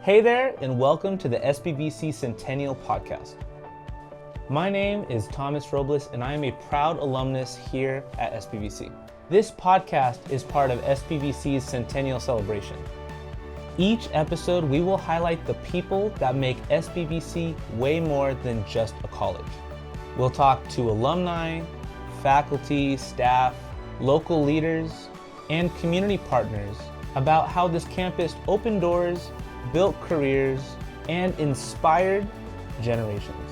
Hey there, and welcome to the SBVC Centennial Podcast. My name is Thomas Robles, and I am a proud alumnus here at SBVC. This podcast is part of SBVC's Centennial Celebration. Each episode, we will highlight the people that make SBVC way more than just a college. We'll talk to alumni, faculty, staff, local leaders, and community partners about how this campus opened doors, built careers, and inspired generations.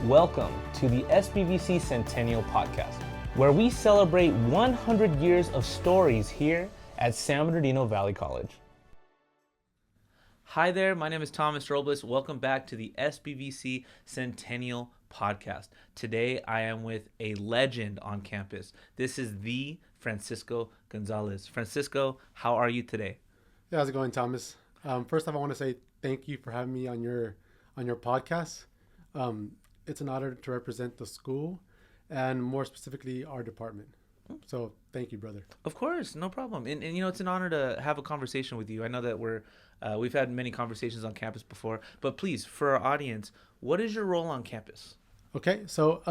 Welcome to the SBVC Centennial Podcast, where we celebrate 100 years of stories here at San Bernardino Valley College. Hi there, my name is Thomas Robles. Welcome back to the SBVC Centennial Podcast. Today I am with a legend on campus. This is the Francisco Gonzalez. Francisco, how are you today? Yeah, how's it going, Thomas? First off, I want to say thank you for having me on your podcast. It's an honor to represent the school and more specifically our department. So thank you, brother. Of course, no problem. And you know, it's an honor to have a conversation with you. I know that we've had many conversations on campus before, but please, for our audience, what is your role on campus? Okay, so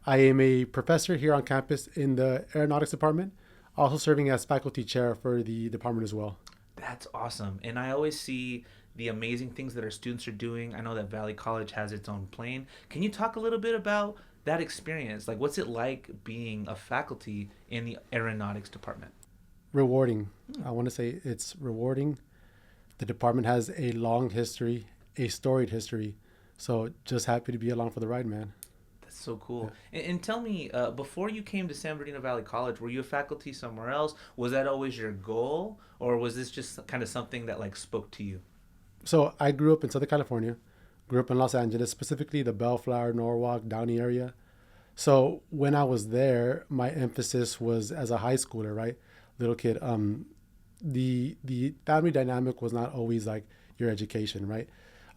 I am a professor here on campus in the aeronautics department, also serving as faculty chair for the department as well. That's awesome. And I always see the amazing things that our students are doing. I know that Valley College has its own plane. Can you talk a little bit about that experience? Like, what's it like being a faculty in the aeronautics department? Rewarding. I want to say it's rewarding. The department has a long history, a storied history. So just happy to be along for the ride, man. That's so cool. Yeah. And tell me, before you came to San Bernardino Valley College, were you a faculty somewhere else? Was that always your goal? Or was this just kind of something that like spoke to you? So I grew up in Southern California, grew up in Los Angeles, specifically the Bellflower, Norwalk, Downey area. So when I was there, my emphasis was as a high schooler, right? Little kid. The family dynamic was not always like your education, right?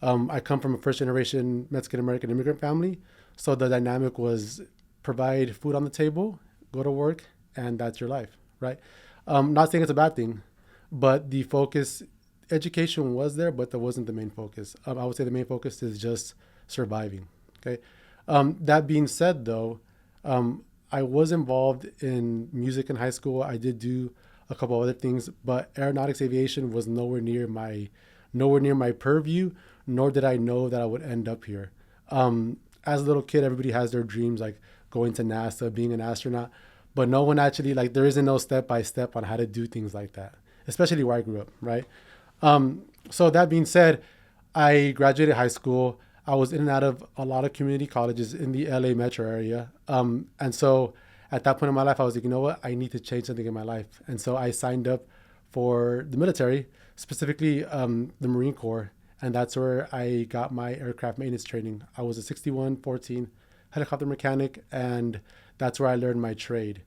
I come from a first generation Mexican American immigrant family. So the dynamic was provide food on the table, go to work, and that's your life, right? Not saying it's a bad thing, but the focus, education was there, but that wasn't the main focus. I would say the main focus is just surviving, okay? That being said, though, I was involved in music in high school. I did do a couple other things, but aeronautics aviation was nowhere near my purview, nor did I know that I would end up here. As a little kid, everybody has their dreams, like going to NASA, being an astronaut, but no one actually, like, there isn't no step-by-step on how to do things like that, especially where I grew up, right? So that being said, I graduated high school. I was in and out of a lot of community colleges in the LA metro area. And so at that point in my life, I was like, you know what? I need to change something in my life. And so I signed up for the military, specifically the Marine Corps. And that's where I got my aircraft maintenance training. I was a 6114 helicopter mechanic, and that's where I learned my trade.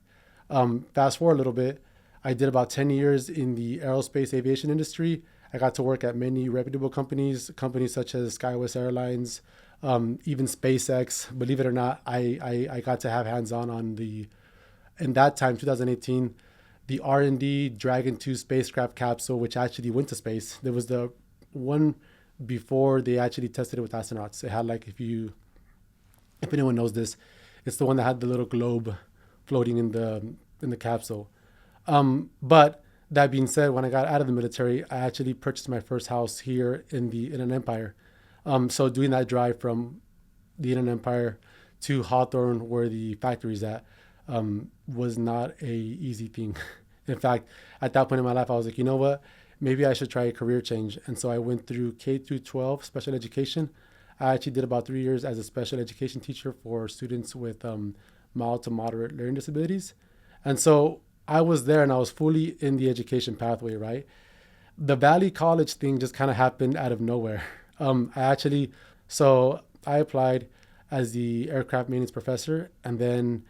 Fast forward a little bit, I did about 10 years in the aerospace aviation industry. I got to work at many reputable companies such as SkyWest Airlines, even SpaceX. Believe it or not, I got to have hands-on in that time, 2018, the R&D Dragon 2 spacecraft capsule, which actually went to space. There was the one before they actually tested it with astronauts. It had, like, if anyone knows this, it's the one that had the little globe floating in the capsule. But that being said, when I got out of the military, I actually purchased my first house here in an Empire. So doing that drive from the Inland Empire to Hawthorne, where the factory's at, was not a easy thing. In fact, at that point in my life, I was like, you know what? Maybe I should try a career change. And so I went through K through 12 special education. I actually did about 3 years as a special education teacher for students with mild to moderate learning disabilities. And so I was there and I was fully in the education pathway, right? The Valley College thing just kind of happened out of nowhere. I applied as the aircraft maintenance professor. And then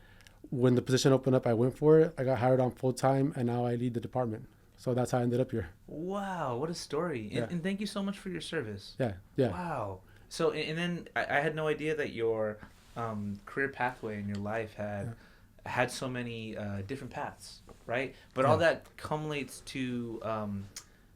when the position opened up, I went for it. I got hired on full time, and now I lead the department. So that's how I ended up here. Wow, what a story. Yeah. And thank you so much for your service. Yeah. Wow. So, and then I had no idea that your career pathway in your life had so many different paths, right? But all that culminates to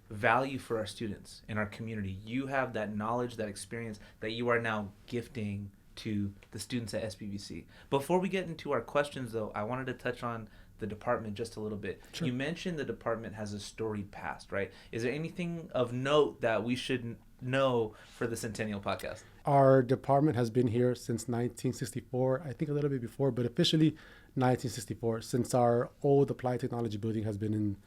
value for our students in our community. You have that knowledge, that experience that you are now gifting to the students at SBVC. Before we get into our questions, though, I wanted to touch on the department just a little bit. Sure. You mentioned the department has a storied past, right? Is there anything of note that we should know for the Centennial Podcast? Our department has been here since 1964, I think a little bit before, but officially 1964, since our old applied technology building has been in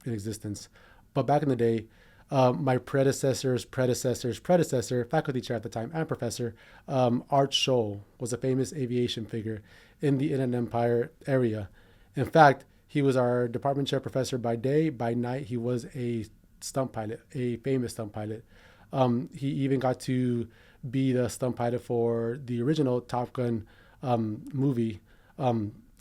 existence. But back in the day, my predecessor's predecessor, faculty chair at the time and professor, Art Scholl, was a famous aviation figure in the Inland Empire area. In fact, he was our department chair professor by day. By night, he was a stunt pilot, a famous stunt pilot. He even got to be the stunt pilot for the original Top Gun movie.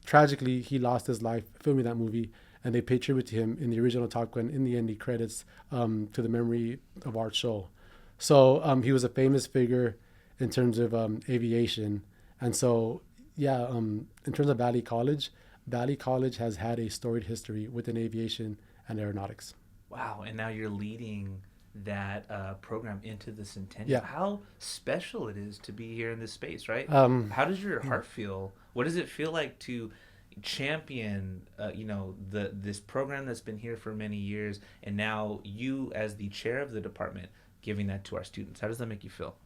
Tragically, he lost his life filming that movie, and they paid tribute to him in the original Top Gun in the ending credits to the memory of Art Scholl. So he was a famous figure in terms of aviation. And so, yeah, in terms of Valley College has had a storied history within aviation and aeronautics. Wow, and now you're leading that program into the Centennial. Yeah. How special it is to be here in this space, right? Um, How does your heart feel? What does it feel like to champion, this program that's been here for many years, and now you as the chair of the department giving that to our students? How does that make you feel?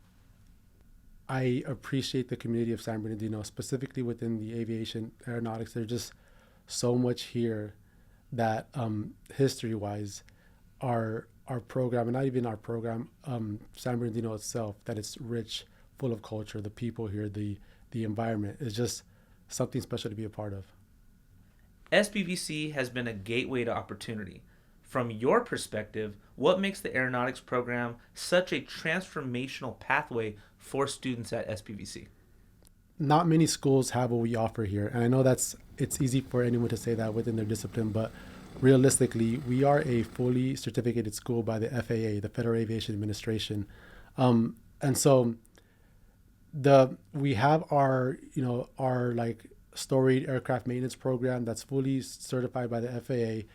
I appreciate the community of San Bernardino, specifically within the aviation aeronautics. There's just so much here that history-wise, our program, and not even our program, San Bernardino itself, that it's rich, full of culture. The people here, the environment is just something special to be a part of. SBVC has been a gateway to opportunity. From your perspective, what makes the aeronautics program such a transformational pathway for students at SBVC? Not many schools have what we offer here, and I know it's easy for anyone to say that within their discipline, but realistically, we are a fully certificated school by the FAA, the Federal Aviation Administration, and so we have our like storied aircraft maintenance program that's fully certified by the FAA.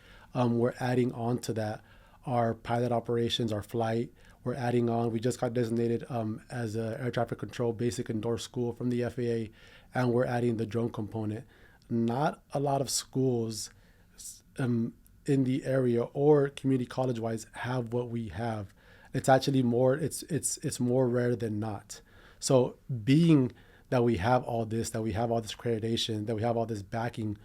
We're adding on to that our pilot operations, our flight. We're adding on. We just got designated as a air traffic control basic indoor school from the FAA, and we're adding the drone component. Not a lot of schools in the area or community college wise have what we have. It's actually more. It's more rare than not. So being that we have all this, accreditation, that we have all this backing,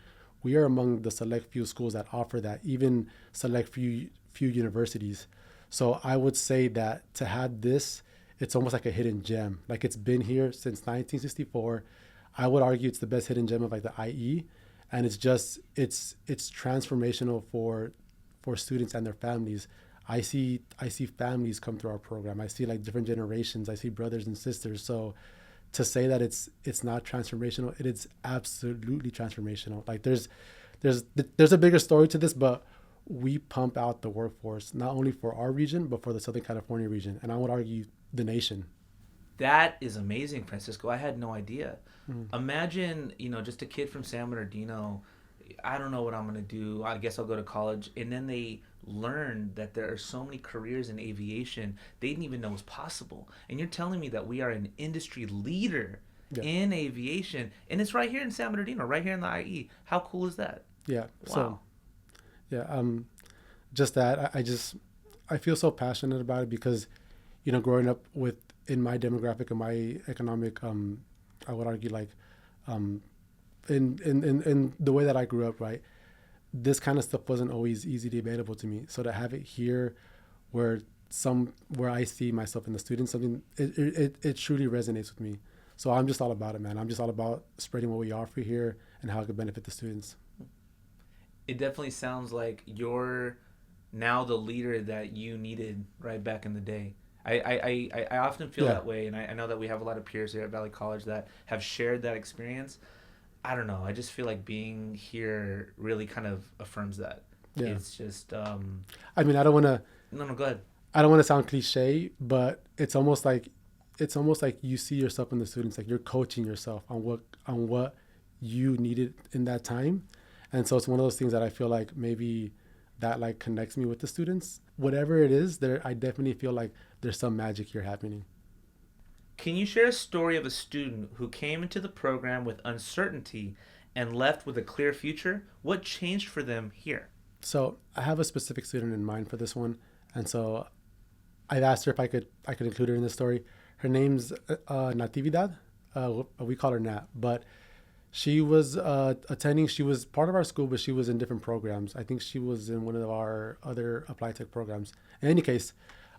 we are among the select few schools that offer that, even select few universities. So I would say that to have this, it's almost like a hidden gem. Like, it's been here since 1964. I would argue it's the best hidden gem of like the IE, and it's transformational for students and their families. I see families come through our program. I see like different generations. I see brothers and sisters. So to say that it's not transformational, it is absolutely transformational. Like there's a bigger story to this, but we pump out the workforce not only for our region but for the Southern California region, and I would argue the nation. That is amazing, Francisco. I had no idea. Imagine, just a kid from San Bernardino. I don't know what I'm going to do. I guess I'll go to college. And then they learn that there are so many careers in aviation they didn't even know was possible. And you're telling me that we are an industry leader in aviation. And it's right here in San Bernardino, right here in the IE. How cool is that? Yeah. Wow. So, just that. I feel so passionate about it because, growing up in my demographic and my economic, I would argue like, in the way that I grew up, right, this kind of stuff wasn't always easily available to me. So to have it here, where I see myself in the students, it truly resonates with me. So I'm just all about it, man. I'm just all about spreading what we offer here and how it could benefit the students. It definitely sounds like you're now the leader that you needed right back in the day. I often feel that way, and I know that we have a lot of peers here at Valley College that have shared that experience. I don't know. I just feel like being here really kind of affirms that. Yeah. It's just. I mean, I don't want to. No, go ahead. I don't want to sound cliche, but it's almost like you see yourself in the students, like you're coaching yourself on what you needed in that time, and so it's one of those things that I feel like maybe that like connects me with the students. Whatever it is, there I definitely feel like there's some magic here happening. Can you share a story of a student who came into the program with uncertainty and left with a clear future? What changed for them here? So I have a specific student in mind for this one, and so I've asked her if I could include her in this story. Her name's Natividad. We call her Nat, but she was attending. She was part of our school, but she was in different programs. I think she was in one of our other applied tech programs. In any case,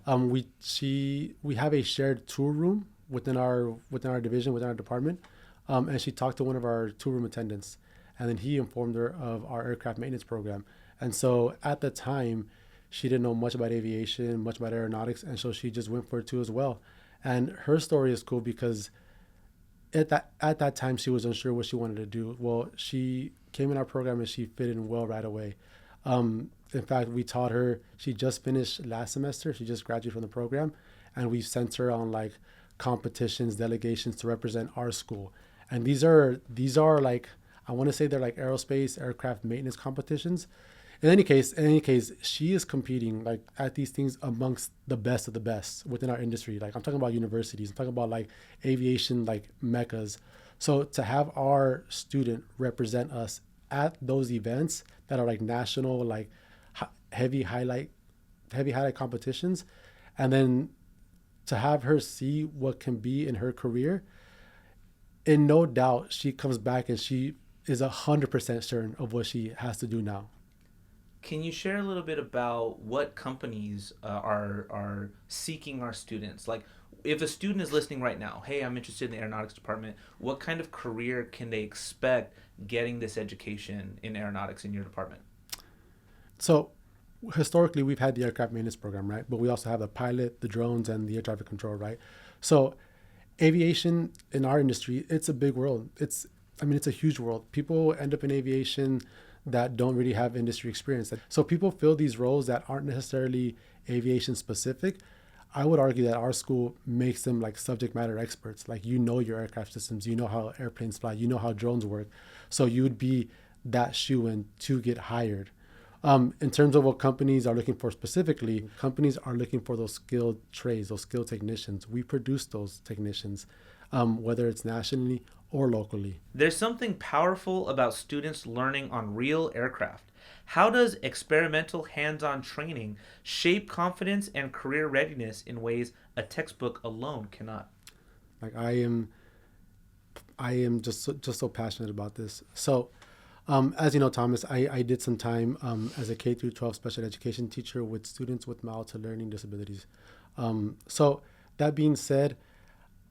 we have a shared tour room within our division, within our department, and she talked to one of our tour room attendants, and then he informed her of our aircraft maintenance program. And so at the time, she didn't know much about aviation, much about aeronautics, and so she just went for it too as well. And her story is cool because at that time she was unsure what she wanted to do. Well, she came in our program and she fit in well right away. In fact, we taught her. She just finished last semester. She just graduated from the program, and we sent her on like competitions, delegations to represent our school. And these are like, I want to say they're like aerospace aircraft maintenance competitions. In any case, she is competing like at these things amongst the best of the best within our industry. Like I'm talking about universities, I'm talking about like aviation, like meccas. So to have our student represent us at those events that are like national, like heavy highlight competitions, and then to have her see what can be in her career, in no doubt she comes back and she is 100% certain of what she has to do now. Can you share a little bit about what companies are seeking our students? Like, if a student is listening right now, hey, I'm interested in the aeronautics department, what kind of career can they expect getting this education in aeronautics in your department? So historically, we've had the aircraft maintenance program, right? But we also have the pilot, the drones, and the air traffic control, right? So aviation in our industry, it's a big world. It's a huge world. People end up in aviation that don't really have industry experience. So people fill these roles that aren't necessarily aviation specific. I would argue that our school makes them like subject matter experts. Like, you know your aircraft systems, you know how airplanes fly, you know how drones work. So you would be that shoe-in to get hired. In terms of what companies are looking for specifically, companies are looking for those skilled trades, those skilled technicians. We produce those technicians, whether it's nationally or locally. There's something powerful about students learning on real aircraft. How does experimental hands-on training shape confidence and career readiness in ways a textbook alone cannot? Like I am just so passionate about this. So, as you know, Thomas, I did some time as a K through 12 special education teacher with students with mild to learning disabilities. So that being said,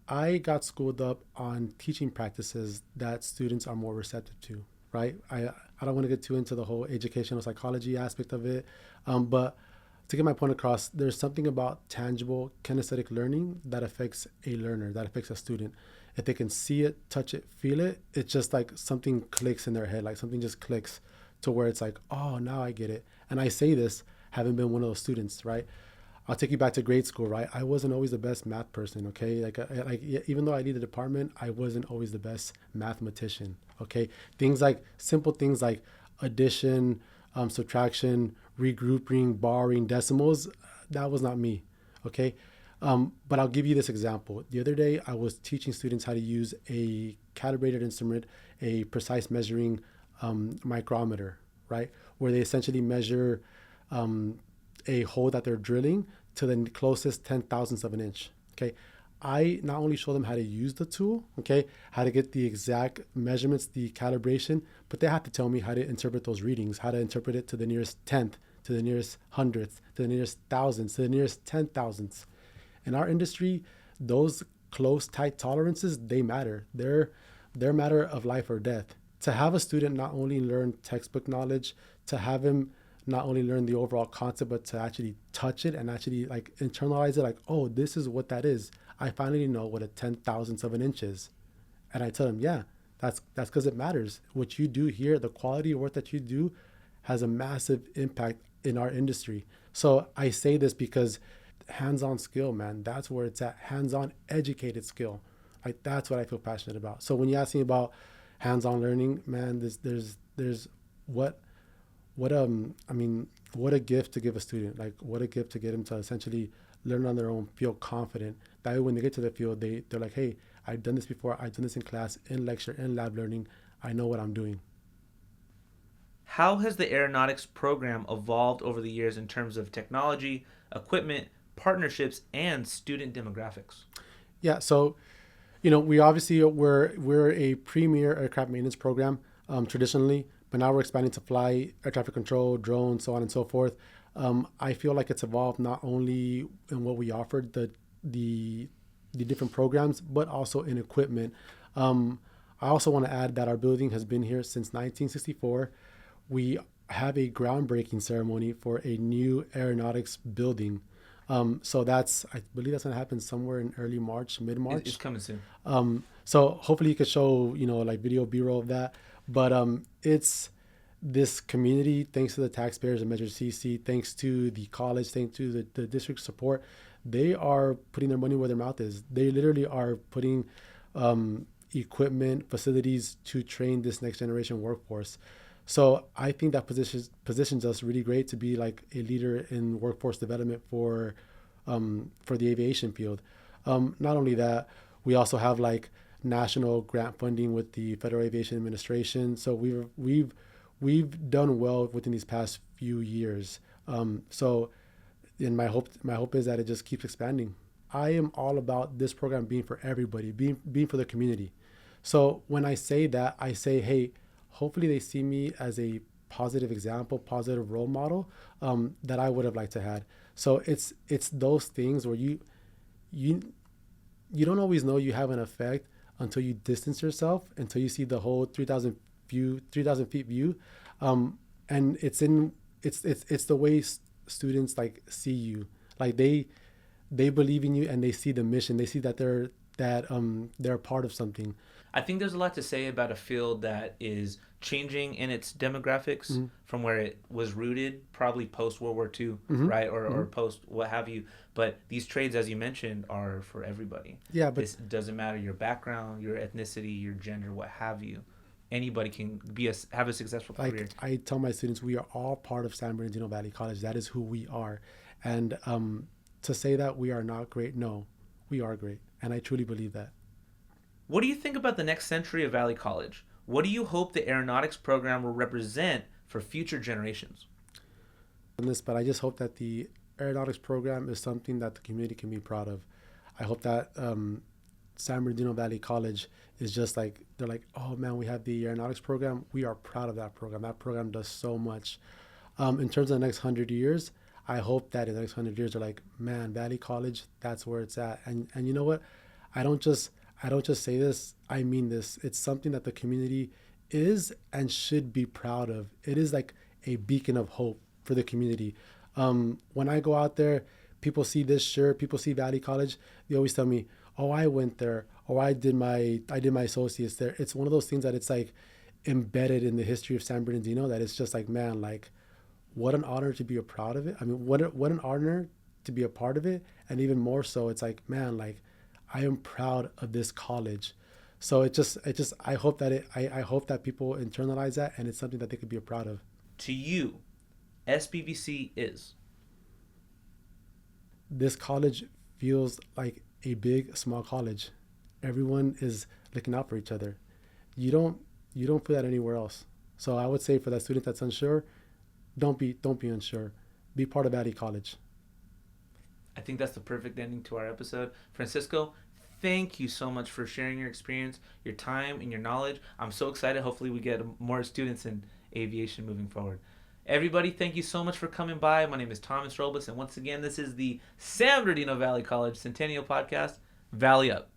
I got schooled up on teaching practices that students are more receptive to, right? I don't want to get too into the whole educational psychology aspect of it, but to get my point across, there's something about tangible kinesthetic learning that affects a learner, that affects a student. If they can see it, touch it, feel it, it's just like something clicks in their head, like something just clicks to where it's like, oh, now I get it. And I say this having been one of those students, right? I'll take you back to grade school, right? I wasn't always the best math person, okay? Like even though I lead the department, I wasn't always the best mathematician, okay? Simple things like addition, subtraction, regrouping, borrowing, decimals, that was not me, okay? But I'll give you this example. The other day, I was teaching students how to use a calibrated instrument, a precise measuring micrometer, right? Where they essentially measure a hole that they're drilling to the closest 10,000ths of an inch, okay? I not only show them how to use the tool, okay, how to get the exact measurements, the calibration, but they have to tell me how to interpret those readings, how to interpret it to the nearest tenth, to the nearest hundredth, to the nearest thousandths, to the nearest 10,000ths. In our industry, those close, tight tolerances, they matter. They're matter of life or death. To have a student not only learn textbook knowledge, to have him not only learn the overall concept, but to actually touch it and actually like internalize it, like, oh, this is what that is. I finally know what a 10,000th of an inch is. And I tell them, yeah, that's because it matters. What you do here, the quality of work that you do has a massive impact in our industry. So I say this because hands-on skill, man, that's where it's at. Hands-on educated skill. Like, that's what I feel passionate about. So when you ask me about hands-on learning, man, there's what a gift to give a student. Like, what a gift to get them to essentially learn on their own, feel confident. That way, when they get to the field, they're like, hey, I've done this before. I've done this in class, in lecture, in lab learning. I know what I'm doing. How has the aeronautics program evolved over the years in terms of technology, equipment, partnerships, and student demographics? Yeah, so we obviously we're a premier aircraft maintenance program traditionally, but now we're expanding to fly air traffic control, drones, so on and so forth. I feel like it's evolved not only in what we offered, the different programs, but also in equipment. I also want to add that our building has been here since 1964. We have a groundbreaking ceremony for a new aeronautics building. So I believe that's going to happen somewhere in early March, mid-March. It's coming soon. So hopefully you could show, like video B-roll of that. But it's this community, thanks to the taxpayers of Measure CC, thanks to the college, thanks to the district support, they are putting their money where their mouth is. They literally are putting equipment, facilities to train this next generation workforce. So I think that positions us really great to be like a leader in workforce development for the aviation field. Not only that, we also have like national grant funding with the Federal Aviation Administration. So we've done well within these past few years. And my hope is that it just keeps expanding. I am all about this program being for everybody, being for the community. So when I say that, I say, hey, hopefully they see me as a positive example, positive role model that I would have liked to have. So it's those things where you don't always know you have an effect until you distance yourself, until you see the whole 3,000 feet view, and it's the way students like see you, like they believe in you and they see the mission, they see that they're part of something. I think there's a lot to say about a field that is changing in its demographics from where it was rooted, probably post World War II, right? Or post what have you. But these trades, as you mentioned, are for everybody. Yeah, but it doesn't matter your background, your ethnicity, your gender, what have you. Anybody can have a successful career. I tell my students, we are all part of San Bernardino Valley College. That is who we are. And to say that we are not great, no, we are great. And I truly believe that. What do you think about the next century of Valley College? What do you hope the aeronautics program will represent for future generations? But I just hope that the aeronautics program is something that the community can be proud of. I hope that San Bernardino Valley College is just like, they're like, oh man, we have the aeronautics program. We are proud of that program. That program does so much. In terms of the next 100 years, I hope that in the next 100 years, they're like, man, Valley College, that's where it's at. And you know what? I don't just say this, I mean this. It's something that the community is and should be proud of. It is like a beacon of hope for the community. When I go out there, people see this shirt, people see Valley College, they always tell me, oh, I went there, or I did my associates there. It's one of those things that it's like embedded in the history of San Bernardino, that it's just like, man, like what an honor to be a proud of it. I mean, what an honor to be a part of it. And even more so, it's like, man, like I am proud of this college. So I hope that people internalize that, and it's something that they could be proud of. To you, SBVC is? This college feels like a big, small college. Everyone is looking out for each other. You don't feel that anywhere else. So I would say for that student that's unsure, don't be unsure. Be part of Valley College. I think that's the perfect ending to our episode. Francisco, thank you so much for sharing your experience, your time, and your knowledge. I'm so excited. Hopefully we get more students in aviation moving forward. Everybody, thank you so much for coming by. My name is Thomas Robles, and once again, this is the San Bernardino Valley College Centennial Podcast. Valley up.